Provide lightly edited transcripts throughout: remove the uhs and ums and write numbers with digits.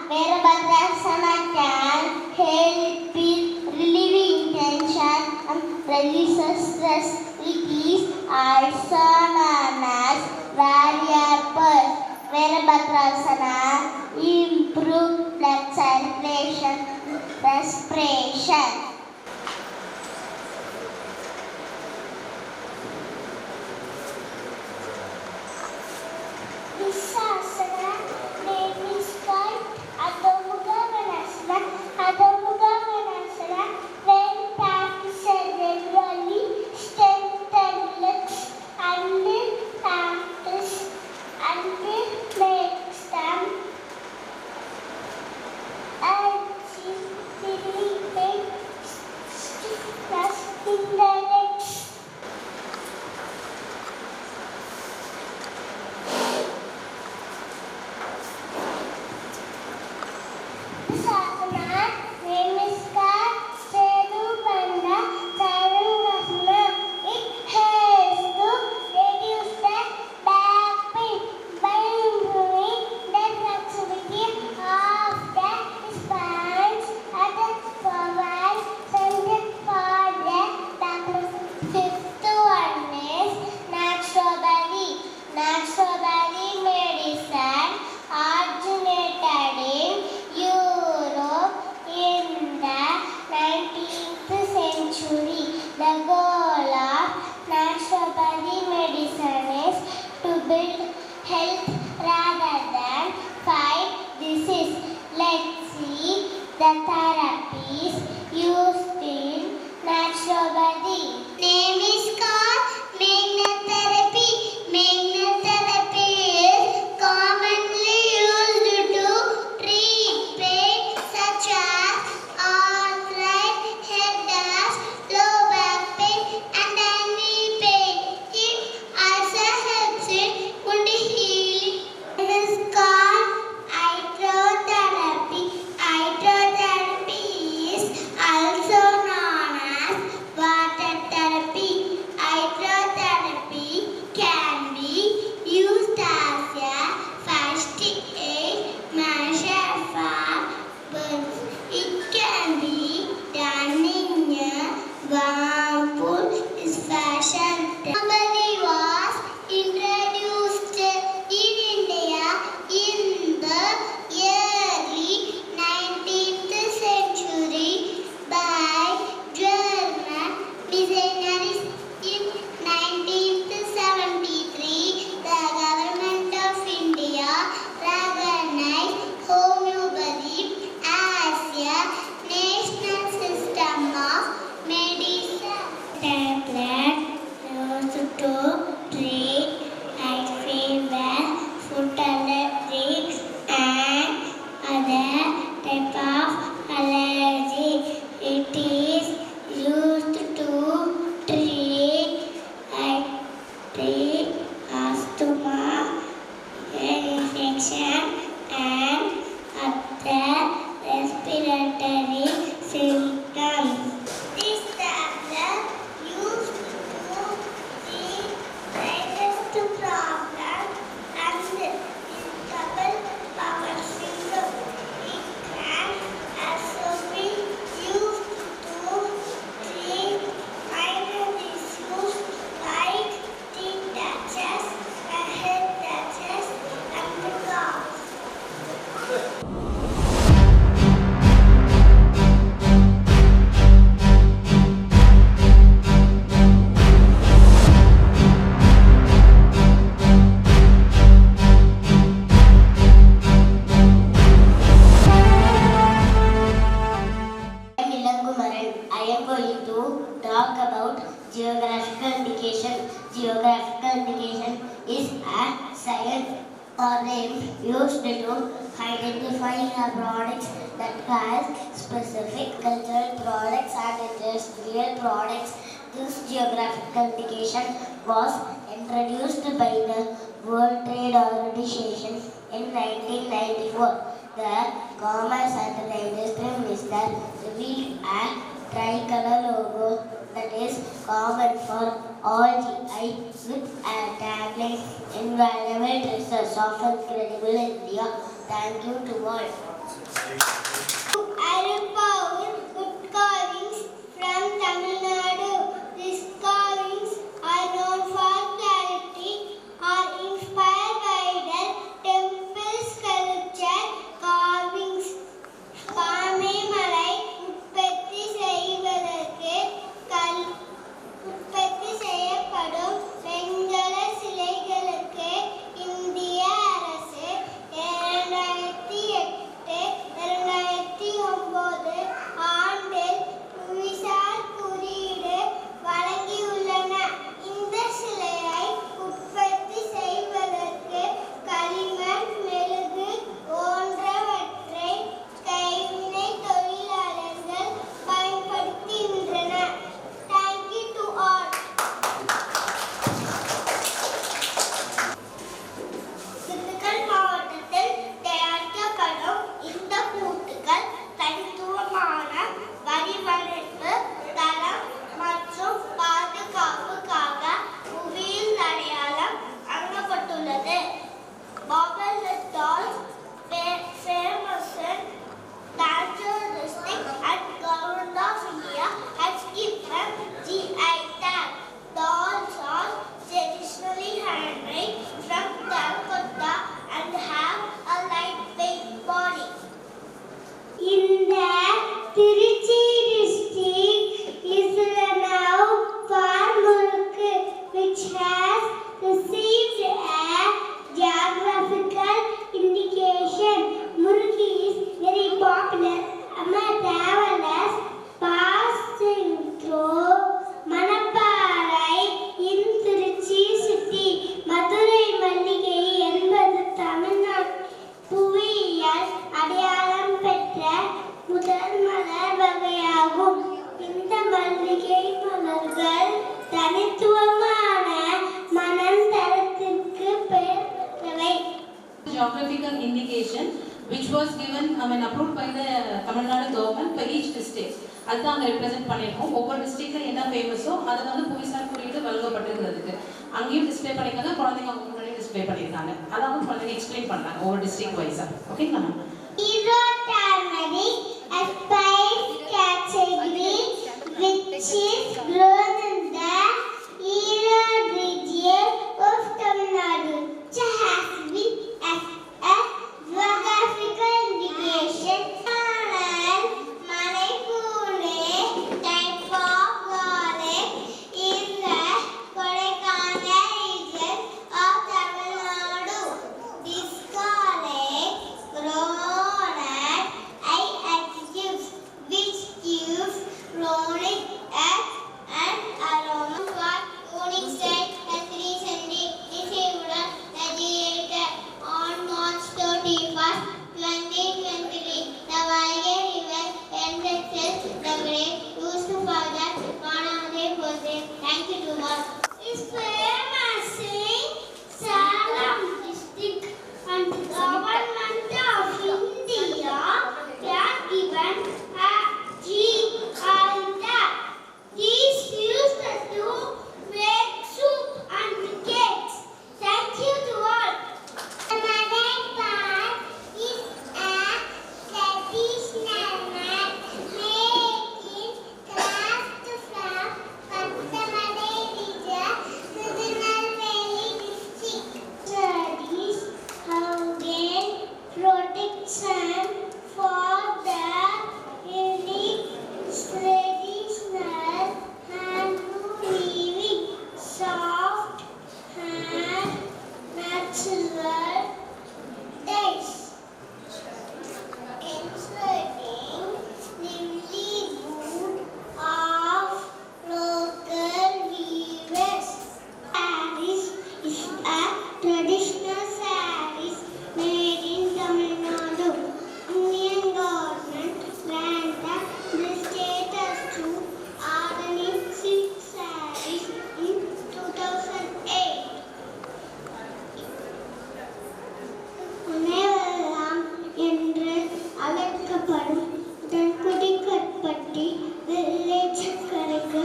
Veerabhadrasana can help with relieving tension and releases stress. It is also known as warrior pose. Virabhadrasana improve blood circulation, respiration. This asana name is called Adho Mukha Konasana. When practiced regularly, strengthen legs and practice and makes them achieve relieving stiffness in the legs. This asana name is called Sedubandha Charangasana. It helps to reduce the back pain by improving the flexibility of the spines and provide center for the back. Fifth one is naturopathy. Naturopathy medicine originated in Europe in the 19th century. The goal of naturopathy medicine is to build health rather than fight disease. Let's see the therapies used in naturopathy. Name is called magnetherapy. Magnetherapy is commonly used to treat pain such as arthritis, headaches, low back pain, and knee pain. It also helps in wound healing. It is called hydrotherapy. Hydrotherapy is also known as water therapy. Hydrotherapy can be used as a first aid measure for burns. It can be done in a warm pool. Is fashion. Homeopathy was introduced in India in the early 19th century by German missionaries. In 1973, the government of India recognized homeopathy as a national system of medicine. Tablet used to treat high fever, foot allergies, and other type of allergy. It is used to treat asthma, infection, and other respiratory symptoms. This tablet used to treat greatest problem and double power syndrome. It can also be used to treat minor issues like teeth touches, head touches, and cough. I am going to talk about geographical indication. Geographical indication is a science or name used to identify the products that has specific cultural products and industrial products. This geographical indication was introduced by the World Trade Organization in 1994. The Commerce and the Industry Minister revealed a tricolor logo that is common for all GI with a tagline invaluable research of incredible India. Thank you to all. I found good carvings from Tamil Nadu. This which was given, approved by the Tamil Nadu government for each district. அதுதான் அங்கே represent பண்ணியிருக்கோம். ஒவ்வொரு டிஸ்ட்ரிக்டில் என்ன ஃபேமஸோ அதை வந்து புவிசார் குறியீடு வழங்கப்பட்டிருக்கிறதுக்கு அங்கேயும் டிஸ்பிளே பண்ணியிருக்காங்க. குழந்தைங்க அவங்க முன்னாடி டிஸ்பிளே பண்ணியிருக்காங்க. அதாவது குழந்தைங்க எக்ஸ்பிளைன் பண்ணாங்க ஒவ்வொரு டிஸ்ட்ரிக்ட் வைஸாக. ஓகேங்களா? which is grown in the Erode region of Tamil Nadu, which has been as a geographical indication. Malaipure type of garlic is the Kodaikanal region of Tamil Nadu. This garlic grown at high altitudes, which gives rolling at an aroma. Cooling style has recently received a GI on March 31st, 2023. The Vaigai River enriches the grave used for the Manavade process. Thank you to all. It's famous in Salem district and government of India has given a these used to make soup and cakes. Thank you to all. The Madai Park is a traditional mat made in craft from Pathamadai region, Tirunelveli district. Studies have gained protection for the unique traditional handloom weaving, soft and natural dyes, ensuring livelihood of local weavers. Sarees is a traditional sarees made in Tamil Nadu. Indian government granted the status to ordinary silk sarees in 2008. அனைவரெல்லாம் என்று அழைக்கப்படும் தன்குடி கற்பட்டி வெள்ளை சர்க்கரைக்கு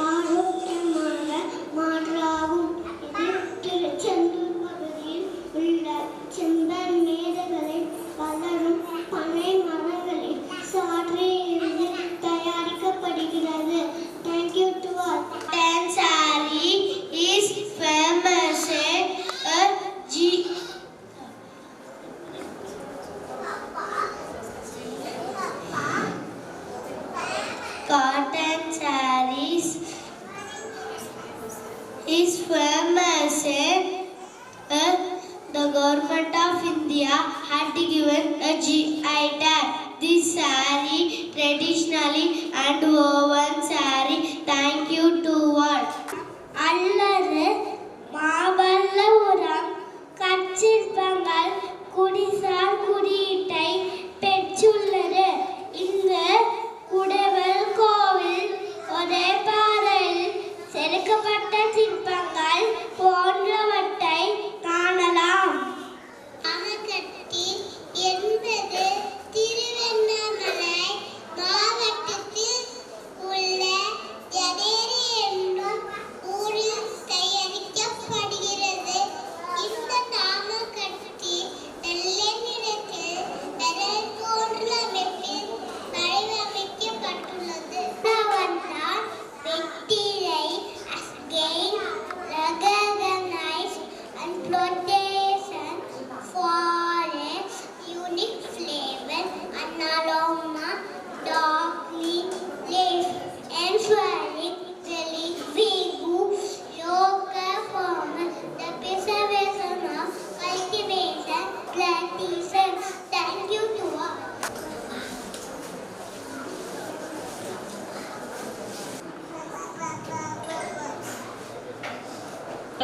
ஆரோக்கியமான மாற்றாகும். இது திருச்செந்தூர் பகுதியில் உள்ள செம்பன் மேடுகளில் வளரும் பனை மரங்களில் சாற்றில் இருந்து தயாரிக்கப்படுகிறது. Thank you to all. Cotton saree is famous at Cotton sarees is famous the government of India had given a GI tag. This saree traditionally and woven saree. Thank you to all. அல்லது மாமல்லபுரம் கற்சிற்பங்கள் குடிசார் குறியீட்டை பெற்றுள்ளது. இந்த குடவல் கோவில் ஒரே பாறையில் செதுக்கப்பட்ட சிற்பங்கள் போன்றவற்றை காணலாம். அகக்கட்டி என்பது திருவண்ணாமலை மாவட்டத்தில் உள்ள ஜதேரி என்னும் ஊரில் தயாரிக்கப்படுகிறது. இந்த நாமக்கட்டி வெள்ளை நிறத்தில் விரல் போன்ற அமைப்பில் வடிவமைக்கப்பட்டுள்ளது. வெற்றிலை has gained recognized and protection for its unique flavor and aroma, dark green leaf, ensuring the livelihood local farmers, the preservation of cultivation practices. Thank you to all.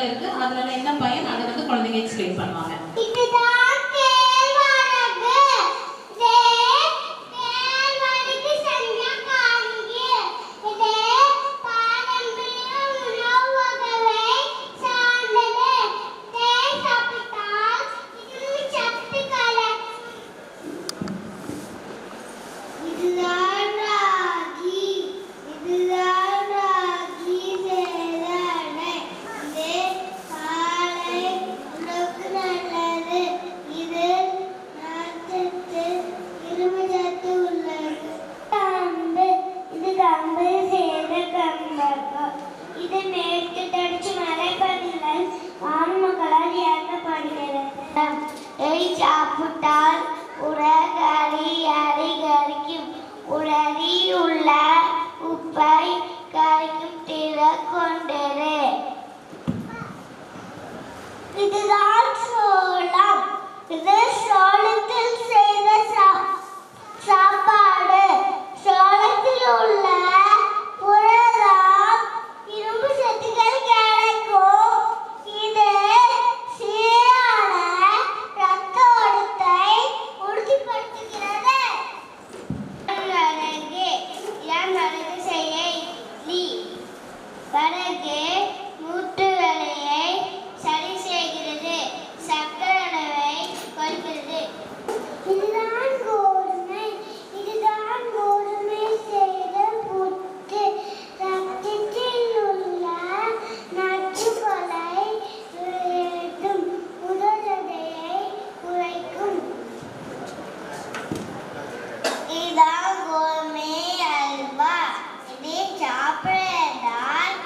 இருக்கு. அதனால என்ன பயன் அதை வந்து குழந்தைங்க எக்ஸ்பிளைன் பண்ணுவாங்க. இதுதான் கேழ்வரகு. கேழ்வரகு செஞ்ச காய்கறி. இது பாரம்பரிய உணவு வகையை சார்ந்தது. தேன் சாப்பிட்டால் இரும்பு சத்து சாப்பிட்டால் உடகறி அதிகரிக்கும். உடலில் உள்ள உப்பை கரைக்கும் திறன் கொண்டது. இதுதான் சோளம். இது சோளத்தில் செய்த சாப்பாடு. சோளத்தில் உள்ள புரதம் இரும்பு சத்துக்கள் கிடைக்கும். இது சீரான இரத்த ஓட்டத்தை உறுதிப்படுத்துகிறது. வரகு செய்ய இட்லி. வரகு மூட்டு வேலையை சரி செய்கிறது. சர்க்கரை அளவை குறைக்கிறது. இதுதான் கோதுமை. இதுதான் கோதுமை செய்த புட்டு. ரத்தத்தில் உள்ள நச்சுக்களை வெளியேற்றும். உடல் எடையை குறைக்கும். இதுதான் கோதுமை அல்வா. இதை சாப்பிடுவதால்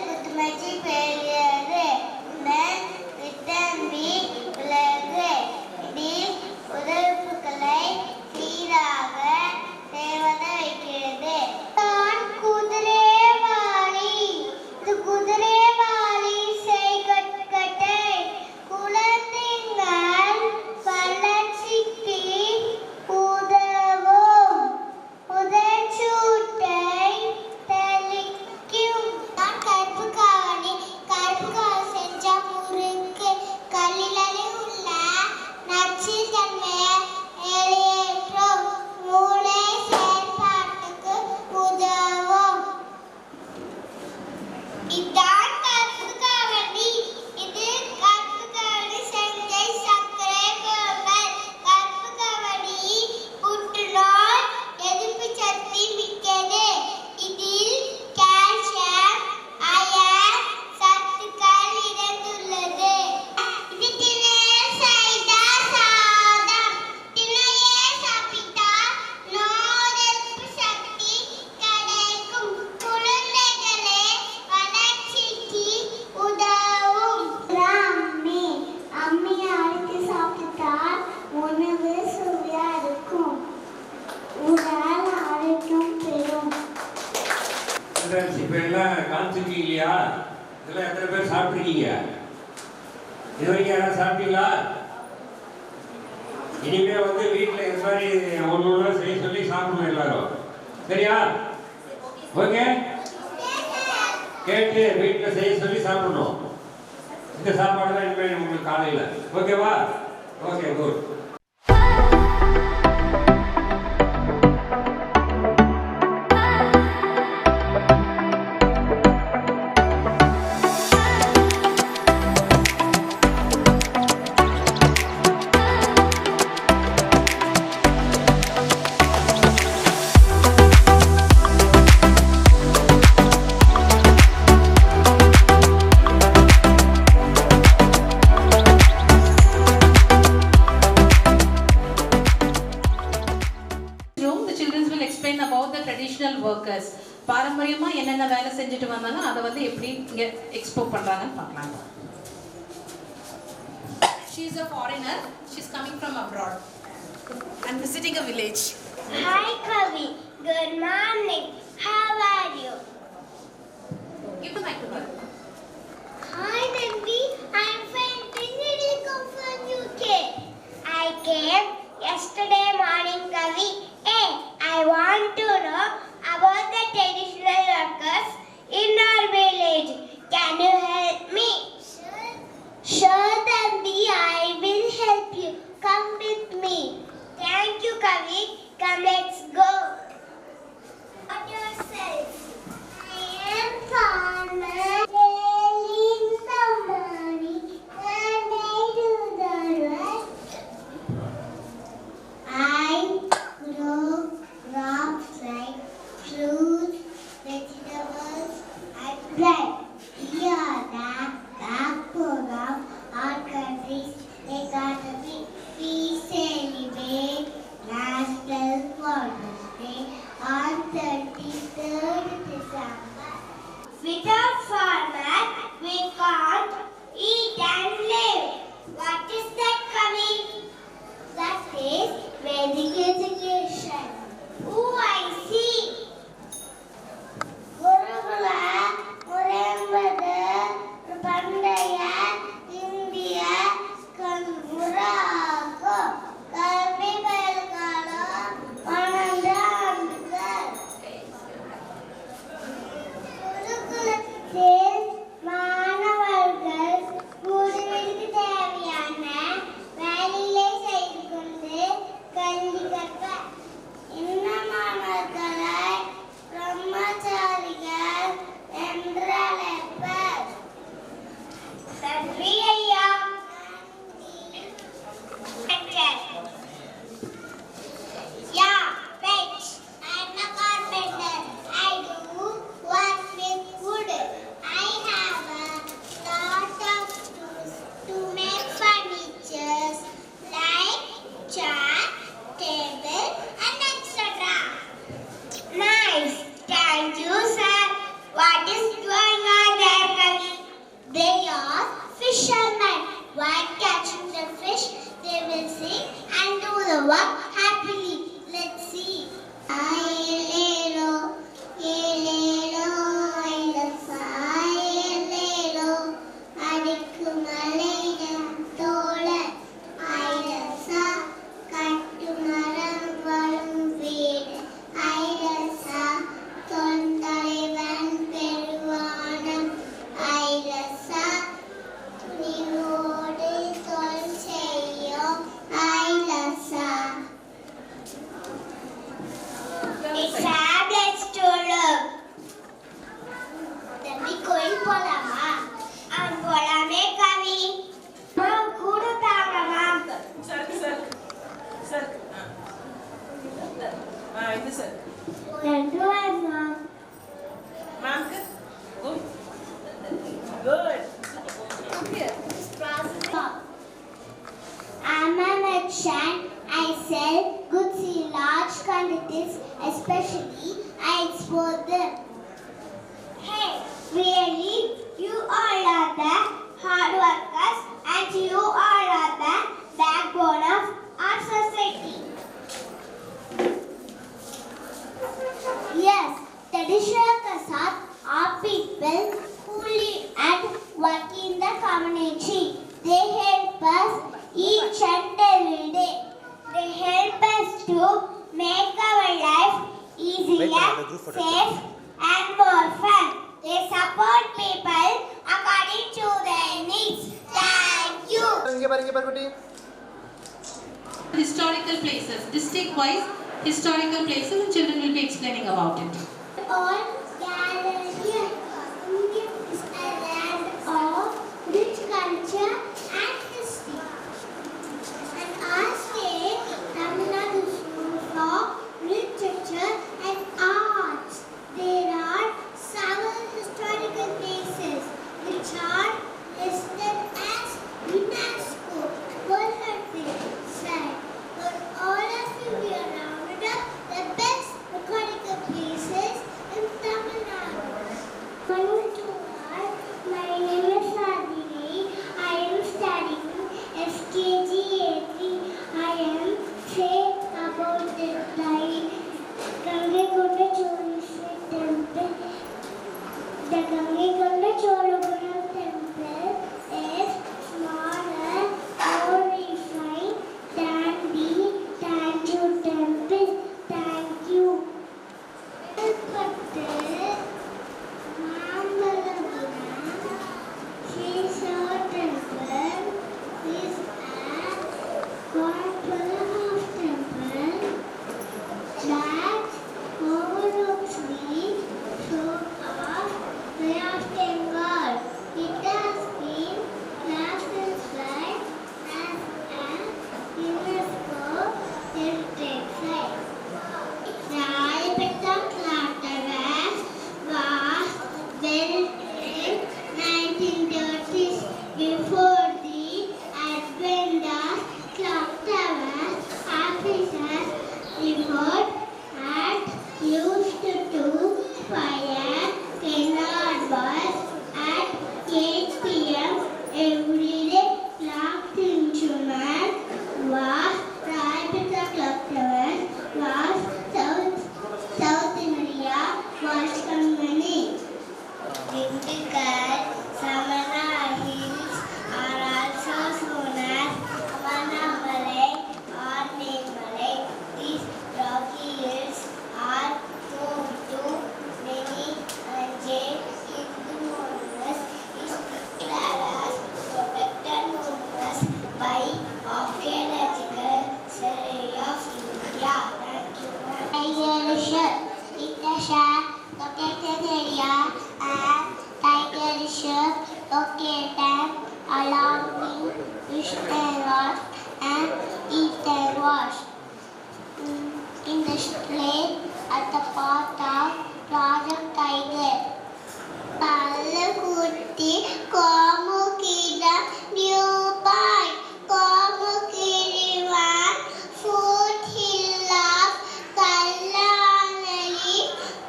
புத்துணர்ச்சி பெறுகிறது. விட்டமின் பி உள்ளது. இதில் உறுப்புகளை சீராக செயல்பட வைக்கிறது. குதிரைவாலி. இது குதிரைவாலி செய்கட்டை. குழந்தைகள் வளர்ச்சிக்கு உதவும். உதச்சூட்டை தெளிக்கும். கருப்பு காவணி. கருப்பு காவணி செஞ்ச முறுக்கு. கல்லில் உள்ள நச்சுத்தன்மையை வெளியேற்றும். மூளை செயல்பாட்டுக்கு உதவும். இதான் கருப்பு காவணி. இது கருப்பு காவணி செஞ்ச சர்க்கரை பொங்கல். கருப்பு காவணி புற்றுநோய் எதிர்ப்பு சக்தி மிக்கது. இதில் கால்சியம், அயன் சத்துக்கள் நிறைந்துள்ளது. இது திணையில் செய்த சாதம். திணையை சாப்பிட்டால் நோய் எதிர்ப்பு சக்தி கிடைக்கும். குழந்தைகளே வளர்ச்சிக்கு உதவும். அம்மி. அம்மியை அரைத்து சாப்பிட்டால் உணவு சுவையா இருக்கும். உடல் ஆரோக்கியம் பெறும். இப்போ எல்லாம் காமிச்சிருக்கீங்க இல்லையா? இதெல்லாம் எத்தனை பேர் சாப்பிட்ருக்கீங்க? இது வரைக்கும் யாராவது சாப்பிட்டீங்களா? இனிமே வீட்டில் இது மாதிரி ஒன்று ஒன்றா செய்ய சொல்லி சாப்பிடணும் எல்லாரும். சரியா? ஓகே. கேட்டு வீட்டில் செய்ய சொல்லி சாப்பிடணும். இந்த சாப்பாடு தான் இனிமேல் உங்களுக்கு காலையில். ஓகேவா? Okay, good. ஒர்க்கர்ஸ் பாரம்பரியமா என்னென்ன வேலை செஞ்சுட்டு வந்தாங்க அதை எப்படி இங்க எக்ஸ்போர்ட் பண்றாங்கன்னு பார்க்கலாம். She is a foreigner. She is coming from abroad and visiting a village. Hi Kavi. Good morning. How are you? Give the mic to her. Hi Devi. I am fine. When did you come from UK? I came yesterday morning, Kavi. Hey, I want to know about the traditional workers in our village. Can you help me? Sure, Devi. I will help you. Come with me. Thank you, Kavi. Come, let's go. About yourself. I am farmer. quantities, especially I export them. Hey, really, you all are the hard workers and you all are the backbone of our society. Yes, traditional Kasat are people who live and work in the community. They help us each and every day. They help us to make our life easier, safe and more fun. They support people according to their needs. Thank you. Historical places, district-wise historical places, and children will be explaining about it. All gather here. India is a land of rich culture and history. And our state, Tamil Nadu, is full of literature and arts. There are several historical places which are listed as UNESCO World Heritage Site. For all of you, we are rounded up the best historical places in Tamil Nadu. Morning to all. My name is Adini. I am studying SKG 80. I am saying about the Gangekonda Choleshwar temple. The Gangekonda Choleshwar temple is smaller, more refined than the Tanjore temple. Thank you. Before the advent of clock towers, officers report had used to fire cannon balls at 8 p.m. every day. Clock instrument was Rajpita clock towers was South India was company. Dindigul, Samana Hills are also known as Amanamalai or Nemalai. These rocky hills are home to many Hindu monuments. Is declared as protected monuments by Archaeological Survey of India. Thank you. Tiger Reserve. It is a protected area and Tiger Reserve located along the Eastern Wash and Eastern Wash. In this place at the part of Project Tiger. Palakutti, Komukida, Viewpoint, Komukirivan, Foothill of Kallanari,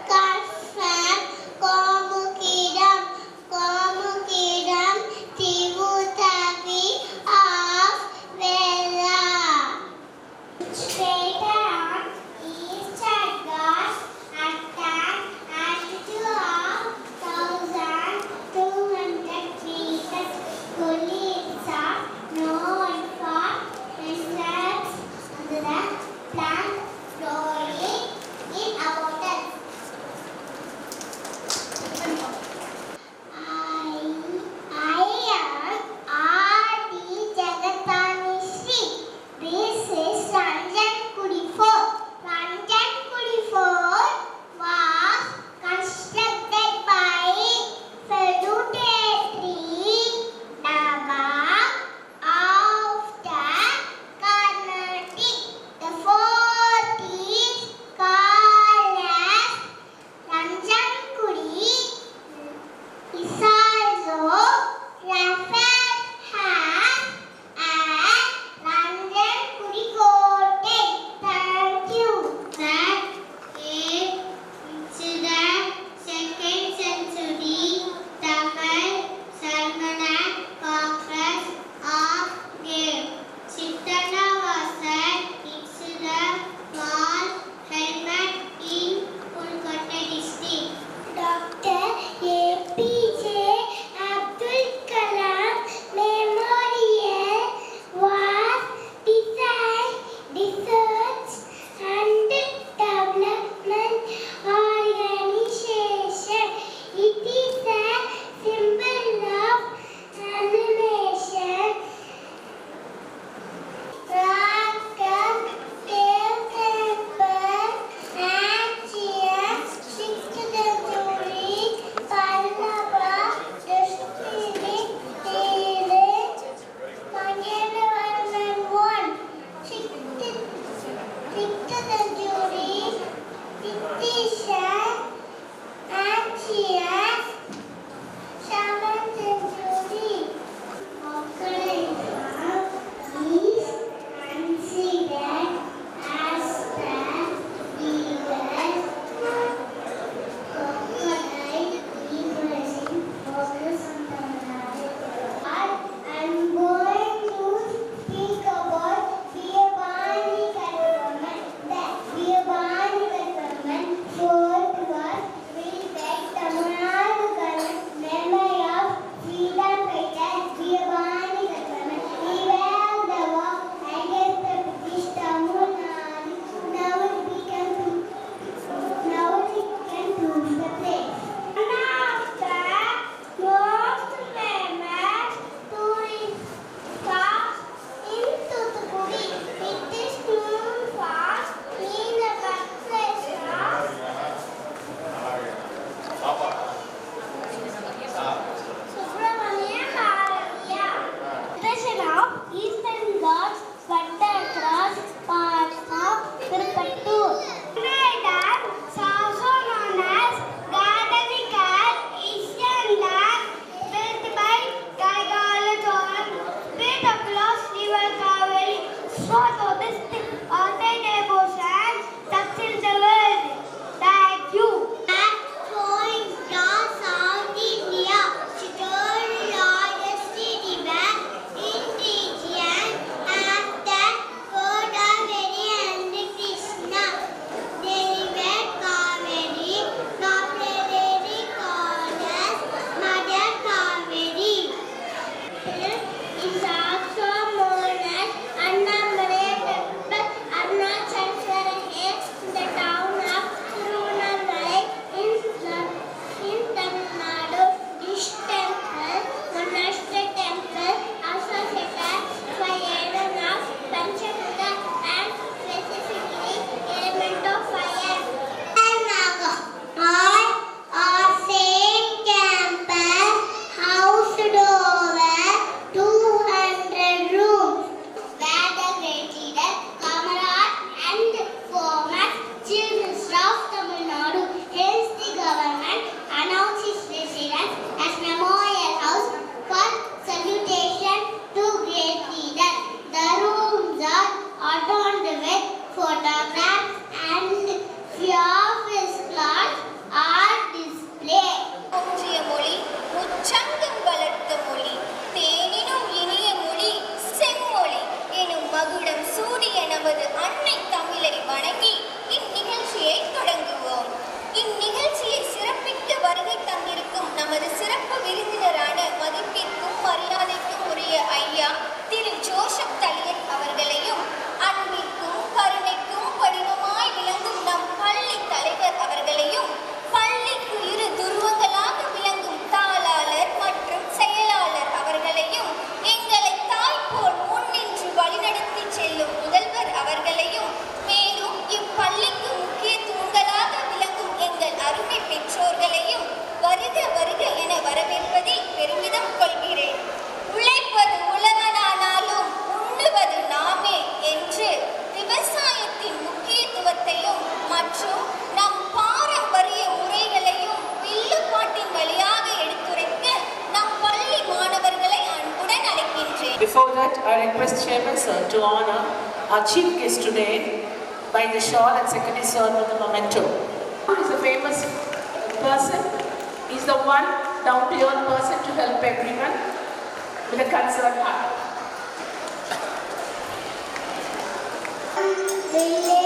Kasfam, Komukidam, Tivutavi of Vela. Straight on east at Ghats attack altitude of 1,200 feet. Before that, I request Chairman Sir to honor our chief guest today by the shawl and Secretary Sir with the memento. He is a famous person. He is the one down-to-earth person to help everyone with a concerned heart. Australia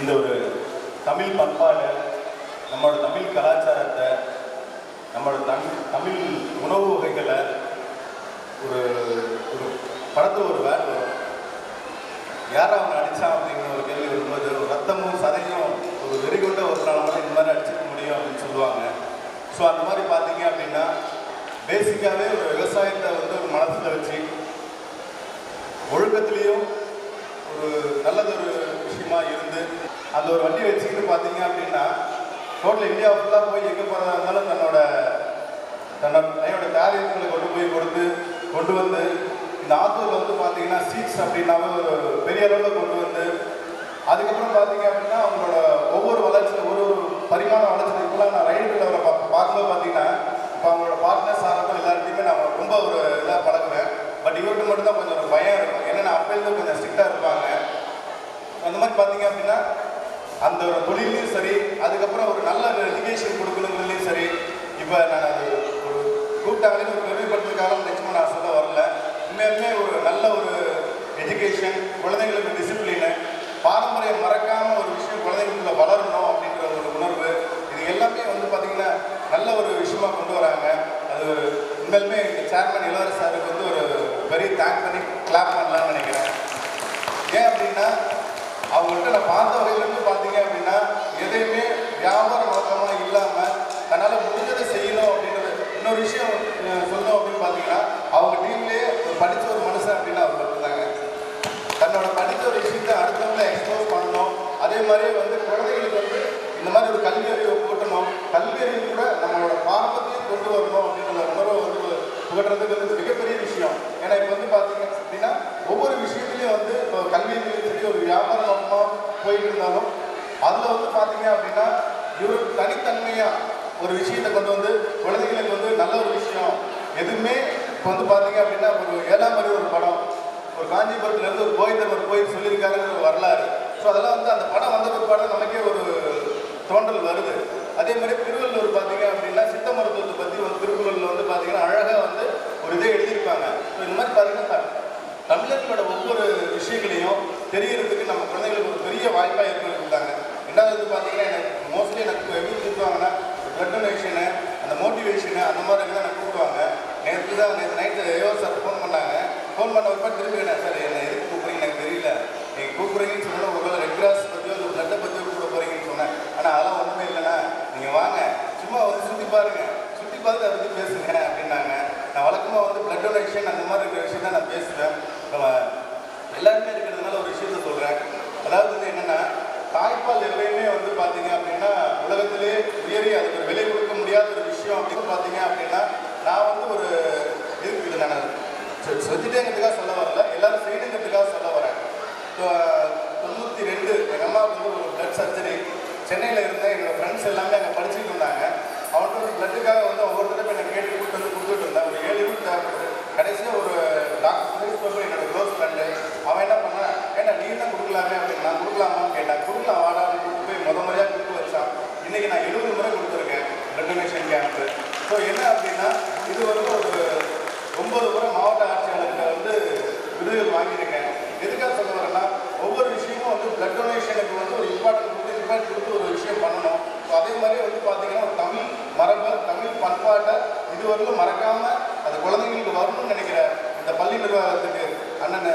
இந்த ஒரு தமிழ் பண்பாடு, நம்மளோட தமிழ் கலாச்சாரத்தை, நம்மளோட தமிழ் உணவு வகைகளை ஒரு ஒரு படத்தில் ஒரு வேர்டு வரும், யாரை அவன் அடித்தான் அப்படிங்கிற ஒரு கேள்வி வரும்போது ரத்தமும் சதையும் ஒரு வெறிகொண்ட ஒரு நாள் இந்த மாதிரி அடிச்சுக்க முடியும் அப்படின்னு சொல்லுவாங்க. ஸோ அந்த மாதிரி பார்த்தீங்க அப்படின்னா பேசிக்காகவே ஒரு விவசாயத்தை வந்து ஒரு மனசில் வச்சு ஒழுக்கத்துலேயும் ஒரு நல்லதொரு விஷயமா இருந்து அந்த ஒரு வண்டி வச்சுக்கிட்டு பார்த்தீங்க அப்படின்னா டோட்டல் இந்தியா ஃபுல்லாக போய் எங்கே போகிறதா இருந்தாலும் தன்னோட தாரியங்களை கொண்டு வந்து இந்த ஆத்தூரில் வந்து பார்த்தீங்கன்னா சீட்ஸ் அப்படின்னாவே ஒரு பெரிய அளவில் கொண்டு வந்து அதுக்கப்புறம் பார்த்தீங்க அப்படின்னா அவங்களோட ஒவ்வொரு வளர்ச்சியில் ஒரு பரிமாண வளர்ச்சி இப்போலாம் நான் ரைடு அவரை பார்க்கும்போது பார்த்தீங்கன்னா இப்போ அவங்களோட பார்ட்னர்ஸ் ஆகட்டும் எல்லாத்தையுமே நான் ரொம்ப ஒரு இதாக பழகுவேன். பட் இவர்கிட்ட மட்டும்தான் கொஞ்சம் ஒரு பயம் இருக்கும், ஏன்னா அப்போலேருந்து கொஞ்சம் ஸ்ட்ரிக்டாக இருப்பாங்க. அந்த மாதிரி பார்த்தீங்க அப்படின்னா அந்த ஒரு தொழிலையும் சரி, அதுக்கப்புறம் ஒரு நல்ல எஜுகேஷன் கொடுக்கணுங்கிறதுலையும் சரி. இப்போ நான் அது ஒரு கூப்பிட்டாங்களே ஒரு பெருமைப்படுத்துறதுக்காக நிச்சயமாக நான் சொல்ல வரல. உண்மையுமே ஒரு நல்ல ஒரு எஜுகேஷன், குழந்தைங்களுக்கு டிசிப்ளினு, பாரம்பரியம் மறக்காமல் ஒரு விஷயம் குழந்தைங்களுக்குள்ள வளரணும் அப்படின்ற ஒரு உணர்வு, இது எல்லாமே வந்து பார்த்திங்கன்னா நல்ல ஒரு விஷயமா கொண்டு வராங்க. அது உண்மையிலுமே எங்கள் சேர்மன் இளவரசர் சாருக்கு வந்து ஒரு பெரிய தேங்க் பண்ணி கிளாப் பண்ணலாம்னு நினைக்கிறேன். ஏன் அப்படின்னா அவங்கள்ட்ட நான் பார்த்த வகையிலேருந்து பார்த்தீங்க அப்படின்னா எதையுமே வியாபார நோக்கமாக இல்லாமல் தன்னால் முடிஞ்சதை செய்யணும் அப்படின்றது. இன்னொரு விஷயம் சொல்லணும் அப்படின்னு பார்த்தீங்கன்னா அவங்க டீம்லேயே ஒரு படித்த ஒரு மனுஷன் அப்படின்னு அவர் பார்த்துருந்தாங்க. தன்னோட படித்த ஒரு விஷயத்தை அடுத்தவங்களை எக்ஸ்போஸ் பண்ணணும், அதே மாதிரி வந்து குழந்தைகளுக்கு வந்து இந்த மாதிரி ஒரு கல்வி அறிவை கூட்டணும், கல்வி அறிவு கூட நம்மளோட பாரம்பரியத்தையும் கொண்டு வரணும் அப்படின்ற உணர்வை வந்து புகட்டுறதுக்கு வந்து மிகப்பெரிய விஷயம். ஏன்னா இப்போ வந்து பார்த்தீங்க அப்படின்னா ஒவ்வொரு விஷயத்துலையும் வந்து இப்போ கல்வியிலையும் சரி ஒரு வியாபார நோக்கமாக போயிட்டு இருந்தாலும் அதில் வந்து பார்த்தீங்க அப்படின்னா இவருக்கு தனித்தன்மையாக ஒரு விஷயத்தை கொண்டு வந்து குழந்தைகளுக்கு வந்து நல்ல ஒரு விஷயம் எதுவுமே. இப்போ வந்து பார்த்தீங்க அப்படின்னா ஒரு 7ஆம் அறிவு ஒரு படம், ஒரு காஞ்சிபுரத்துலேருந்து ஒரு கோயந்தவர் கோயில் சொல்லியிருக்காருன்னு ஒரு வரலாறு. ஸோ அதெல்லாம் வந்து அந்த படம் வந்த பிற்பாடு நமக்கே ஒரு தோன்றல் வருது. அதே மாதிரி திருவள்ளுவர் பார்த்தீங்க அப்படின்னா சித்த மருத்துவத்தை பற்றி ஒரு திருக்குறளில் வந்து பார்த்தீங்கன்னா அழகாக வந்து ஒரு இதை எழுதியிருப்பாங்க. ஸோ இந்த மாதிரி பார்த்தீங்கன்னா தமிழர்களோட ஒவ்வொரு விஷயங்களையும் தெரியறதுக்கு நம்ம குழந்தைகளுக்கு ஒரு பெரிய வாய்ப்பாக ஏற்படுத்திட்டாங்க. ரெண்டாவது வந்து பார்த்தீங்கன்னா எனக்கு மோஸ்ட்லி எனக்கு எப்படி கூப்பிடுவாங்கன்னா பிளட் டொனேஷனு, அந்த மோட்டிவேஷனு, அந்த மாதிரி தான் எனக்கு கூப்பிடுவாங்க. நேற்று நைட்டு ஏவோ சார் ஃபோன் பண்ணாங்க. ஃபோன் பண்ண ஒரு பாட்டு திரும்பி சார் என்ன எதுக்கு கூப்பிட்றீங்க எனக்கு தெரியல, நீங்கள் கூப்பிட்றீங்கன்னு சொன்னால் ஒரு வேலை ரெட் கிராஸ் பற்றியோ ஒரு பிளட்டை பற்றியோ கூப்பிட போகிறீங்கன்னு சொன்னேன். ஆனால் அதெல்லாம் ஒன்றுமே இல்லைண்ணா, நீங்கள் வாங்க சும்மா வந்து சுற்றி பாருங்கள், சுற்றி பார்த்து அதை பற்றி பேசுங்க அப்படின்னாங்க. நான் வழக்கமாக வந்து பிளட் டொனேஷன் அந்த மாதிரி இருக்கிற விஷயம் தான் நான் பேசுவேன். எல்லாருமே இருக்கிறதுனால ஒரு விஷயத்த சொல்கிறேன். அதாவது வந்து என்னென்னா தாய்ப்பால் எப்பயுமே வந்து பார்த்தீங்க அப்படின்னா உலகத்திலே உயரிய அதுக்கு ஒரு விலை கொடுக்க முடியாத ஒரு விஷயம் அப்படின்னு பார்த்தீங்க அப்படின்னா நான் வந்து ஒரு இது நான் செஞ்சுட்டேங்கிறதுக்காக சொல்ல வரல, எல்லாரும் செய்யணுங்கிறதுக்காக சொல்ல வரேன். 92 எங்கள் அம்மாவுக்கு வந்து ஒரு பிளட் சர்ஜரி சென்னையில் இருந்தேன். என்னோடய ஃப்ரெண்ட்ஸ் எல்லாமே அங்கே படிச்சுட்டு இருந்தாங்க. அவன்கிட்ட ஒரு பிளட்டுக்காக வந்து ஒவ்வொருத்தரும் என்னை கேட்டு கூப்பிட்டு வந்து கொடுத்துட்டு இருந்தேன். ஒரு 7 யூனிட் தேவைப்படுது. கடைசியாக ஒரு டாக்டர் சுரேஷ் பாபு என்னோடய க்ளோஸ் ஃப்ரெண்டு, அவன் என்ன பண்ணான், ஏன்னா நீ தான் கொடுக்கலாமே அப்படின்னு. நான் கொடுக்கலாமான்னு கேட்டேன். கொடுக்கலாம் வாடா அப்படின்னு கூப்பிட்டு போய் முறையாக கொடுத்து வச்சான். இன்றைக்கி நான் 70 முறை கொடுத்துருக்கேன் பிளட் டொனேஷன் கேம்ப்பு. ஸோ என்ன அப்படின்னா இது வந்து ஒரு 9 முறை மாவட்ட ஆட்சியாளர்கிட்ட வந்து விருதுகள் வாங்கியிருக்கேன். எதுக்காக சொல்ல வரேன்னா ஒவ்வொரு விஷயமும் வந்து பிளட் டொனேஷனுக்கு வந்து ஒரு இம்பார்ட்டன்ட் கொடுத்து ஒரு விஷயம் பண்ணணும். ஸோ அதே மாதிரி வந்து பார்த்தீங்கன்னா ஒரு தமிழ் மரபை, தமிழ் பண்பாட்டை இதுவரையிலும் மறக்காமல் அது குழந்தைங்களுக்கு வரணும்னு நினைக்கிற இந்த பள்ளி நிர்வாகத்துக்கு அண்ணன்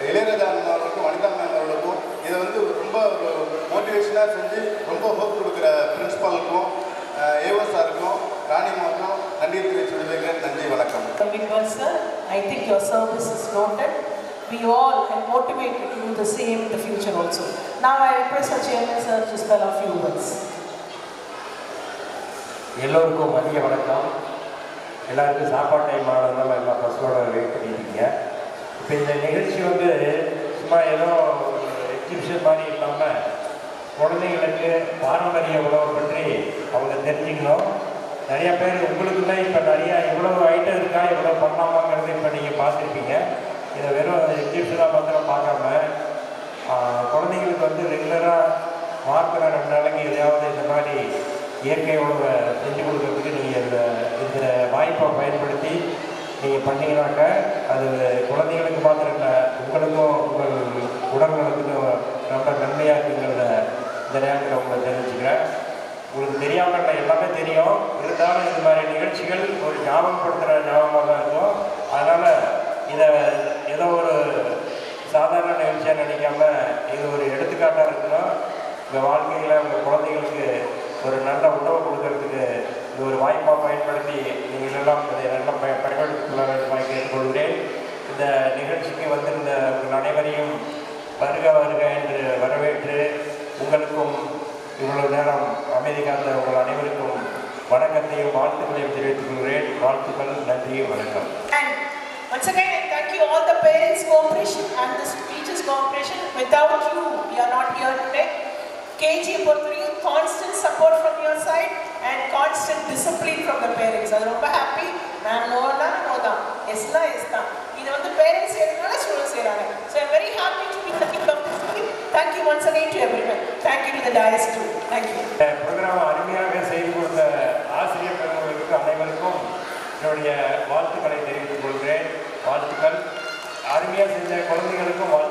இளையராஜா அவர்களுக்கும் வனிதா மேம் அவர்களுக்கும் இதை வந்து ரொம்ப ஒரு மோட்டிவேஷனாக செஞ்சு ரொம்ப ஹோப் கொடுக்குற பிரின்ஸ்பாலுக்கும் ஏவோ சாருக்கும் ராணிமாவுக்கும் நன்றி தெரிவித்து விடுவேன். நன்றி, வணக்கம். Sir, I think your service is noted. We all can motivate you to do the same in the future also. Now I request our chairman sir to spell a few words. எல்லோருக்கும் மதிய வணக்கம். எல்லாருக்கும் சாப்பாடு time ஆனதுனால எல்லாம் பஸ்ஸோட wait பண்ணியிருக்கீங்க. இப்போ இந்த நிகழ்ச்சி வந்து சும்மா ஏதோ எக்ஸிபிஷன் மாதிரி இல்லாமல் குழந்தைங்களுக்கு பாரம்பரிய உணவை பற்றி அவங்க தெரிஞ்சுக்கணும். நிறையா பேர் உங்களுக்குள்ள இப்போ நிறையா இவ்வளோ ஐட்டம் இருக்கா, இவ்வளோ பண்ணலாமாங்கிறது இப்போ நீங்கள் பார்த்துருப்பீங்க. இதை வெறும் எக்ஸிபிஷனாக மாத்திரம் பார்க்காம குழந்தைங்களுக்கு வந்து ரெகுலராக வாரத்தில் 2 நாளைக்கு எதையாவது இந்த மாதிரி இயற்கை உணவை செஞ்சு கொடுக்கறதுக்கு நீங்கள் இந்த வாய்ப்பை பயன்படுத்தி நீங்கள் பண்ணிங்கனாக்க அது குழந்தைங்களுக்கு மாத்திரம் இல்லை, உங்களுக்கும் உங்கள் உடல் நலத்துக்கும் ரொம்ப நன்மையாக இருக்குங்கிறத வந்தாலும் இந்த மாதிரி நிகழ்ச்சிகள் ஒரு ஞாபகப்படுத்துகிற ஞாபகமாக தான் இருக்கும். அதனால் இதை ஏதோ ஒரு சாதாரண நிகழ்ச்சியாக நினைக்காம இது ஒரு எடுத்துக்காட்டாக இருக்கணும். உங்கள் வாழ்க்கையில் உங்கள் குழந்தைகளுக்கு ஒரு நல்ல உணவு கொடுக்கறதுக்கு இது ஒரு வாய்ப்பாக பயன்படுத்தி நீங்கள் எல்லாம் இதை நல்லா பயன்படுத்திக் கொள்ள வேண்டுமாக கேட்டுக்கொள்கிறேன். இந்த நிகழ்ச்சிக்கு வந்திருந்த உங்கள் அனைவரையும் வருக வருக என்று வரவேற்று உங்களுக்கும் இவ்வளவு நேரம் அமைதி காத்த உங்கள் அனைவருக்கும் வணக்கத்தையும் வாழ்த்துக்களையும் தெரிவித்துக் கொள்கிறேன். வாழ்த்துக்கள், நன்றி, வணக்கம். And once again, I thank you all the parents' cooperation and the teachers' cooperation. Without you, we are not here today. KG பொறுத்தவரைக்கும் constant support from your side and constant discipline from the parents. அது ரொம்ப happy. நான் நோனா நோதான், எஸ்னா S தான். இது வந்து parents செய்யறதுனால students செய்யறாங்க. So I'm very happy to be the gift of this team. Thank you once again to everyone. Thank you to the dais too. Thank you. Programme அருமையாக செய்து கொடுத்த ஆசிரியர் பெருமக்களுக்கு அனைவருக்கும் என்னுடைய வாழ்த்துக்களை தெரிவித்துக் கொள்கிறேன். வாழ்த்துக்கள். அருமையாக செஞ்ச குழந்தைகளுக்கும் வாழ்த்து.